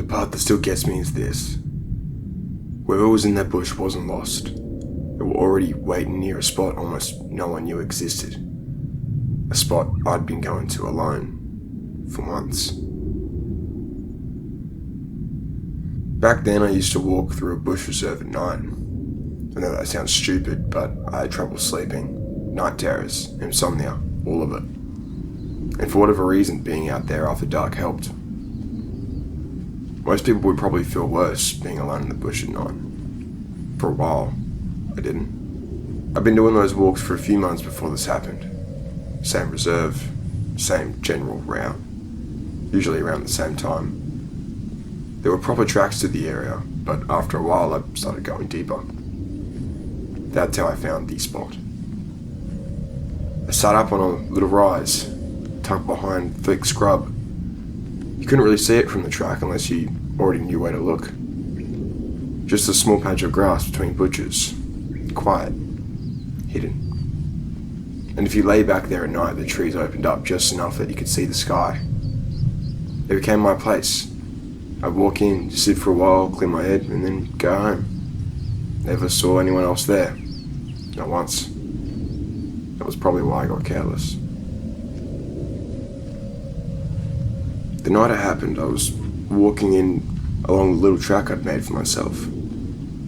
part that still gets me is this. Whoever was in that bush wasn't lost. They were already waiting near a spot almost no one knew existed. A spot I'd been going to alone for months. Back then I used to walk through a bush reserve at night. I know that sounds stupid, but I had trouble sleeping. Night terrors, insomnia, all of it. And for whatever reason, being out there after dark helped. Most people would probably feel worse being alone in the bush at night. For a while, I didn't. I'd been doing those walks for a few months before this happened. Same reserve, same general route, usually around the same time. There were proper tracks to the area, but after a while I started going deeper. That's how I found the spot. I sat up on a little rise, tucked behind thick scrub. You couldn't really see it from the track unless you already knew where to look. Just a small patch of grass between bushes, quiet, hidden. And if you lay back there at night, the trees opened up just enough that you could see the sky. It became my place. I'd walk in, sit for a while, clear my head, and then go home. Never saw anyone else there. Not once. That was probably why I got careless. The night it happened, I was walking in along the little track I'd made for myself.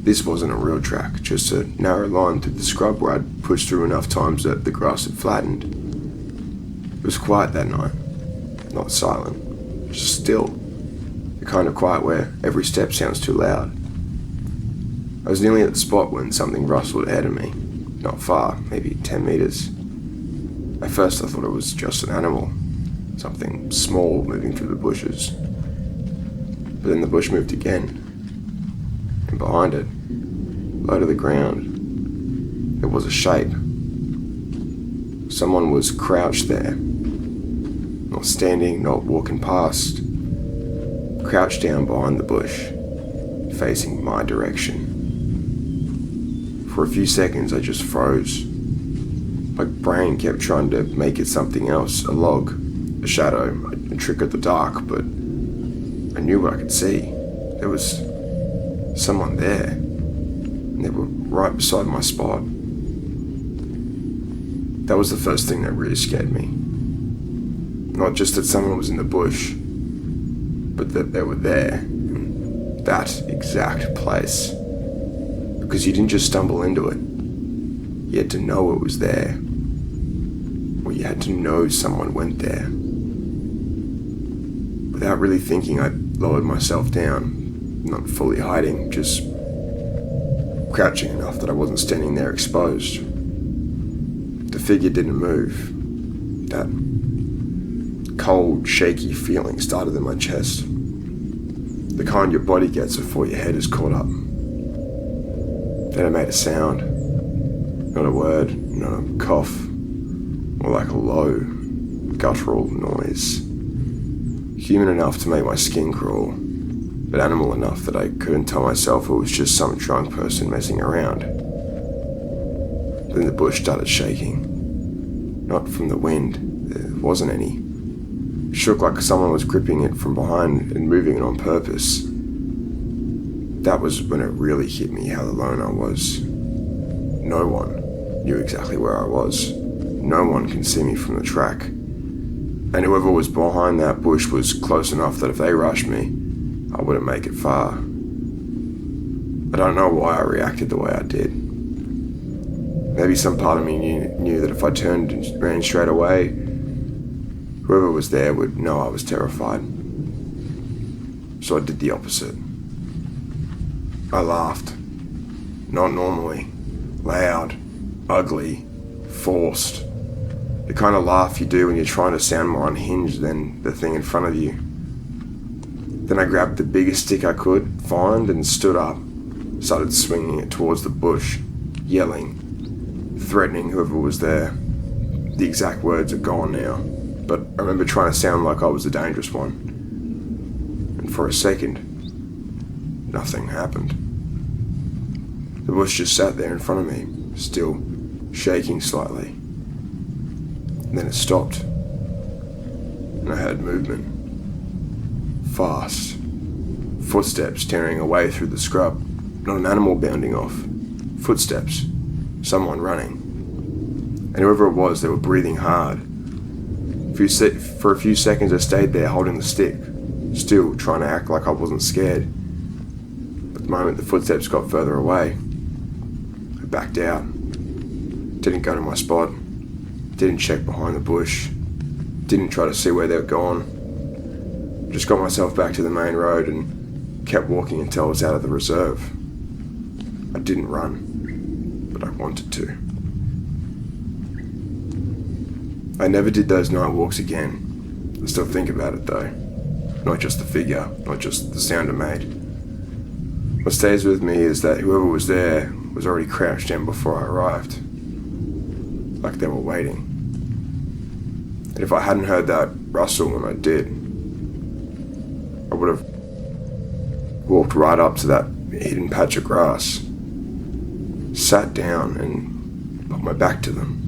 This wasn't a real track, just a narrow line through the scrub where I'd pushed through enough times that the grass had flattened. It was quiet that night. Not silent, just still. The kind of quiet where every step sounds too loud. I was nearly at the spot when something rustled ahead of me. Not far, maybe 10 meters. At first I thought it was just an animal. Something small moving through the bushes. But then the bush moved again. And behind it, low to the ground, there was a shape. Someone was crouched there. Not standing, not walking past. Crouched down behind the bush, facing my direction. For a few seconds I just froze. My brain kept trying to make it something else, a log, a shadow, a trick of the dark, but I knew what I could see. There was someone there, and they were right beside my spot. That was the first thing that really scared me. Not just that someone was in the bush, but that they were there, in that exact place. Because you didn't just stumble into it. You had to know it was there. Or you had to know someone went there. Without really thinking, I lowered myself down, not fully hiding, just crouching enough that I wasn't standing there exposed. The figure didn't move. That cold, shaky feeling started in my chest. The kind your body gets before your head is caught up. Then it made a sound. Not a word, not a cough. More like a low, guttural noise. Human enough to make my skin crawl, but animal enough that I couldn't tell myself it was just some drunk person messing around. Then the bush started shaking. Not from the wind, there wasn't any. It shook like someone was gripping it from behind and moving it on purpose. That was when it really hit me how alone I was. No one knew exactly where I was. No one can see me from the track. And whoever was behind that bush was close enough that if they rushed me, I wouldn't make it far. I don't know why I reacted the way I did. Maybe some part of me knew that if I turned and ran straight away, whoever was there would know I was terrified. So I did the opposite. I laughed. Not normally. Loud. Ugly. Forced. The kind of laugh you do when you're trying to sound more unhinged than the thing in front of you. Then I grabbed the biggest stick I could find and stood up, started swinging it towards the bush, yelling, threatening whoever was there. The exact words are gone now, but I remember trying to sound like I was the dangerous one. And for a second, nothing happened. The bush just sat there in front of me, still shaking slightly. And then it stopped, and I heard movement. Fast, Footsteps tearing away through the scrub. Not an animal bounding off. Footsteps. Someone running. And whoever it was, they were breathing hard. For a few seconds I stayed there holding the stick, still trying to act like I wasn't scared. But the moment the footsteps got further away, I backed out. Didn't go to my spot. Didn't check behind the bush. Didn't try to see where they were gone. Just got myself back to the main road and kept walking until I was out of the reserve. I didn't run, but I wanted to. I never did those night walks again. I still think about it though. Not just the figure, not just the sound it made. What stays with me is that whoever was there was already crouched in before I arrived. Like they were waiting. And if I hadn't heard that rustle when I did, I would have walked right up to that hidden patch of grass, sat down and put my back to them.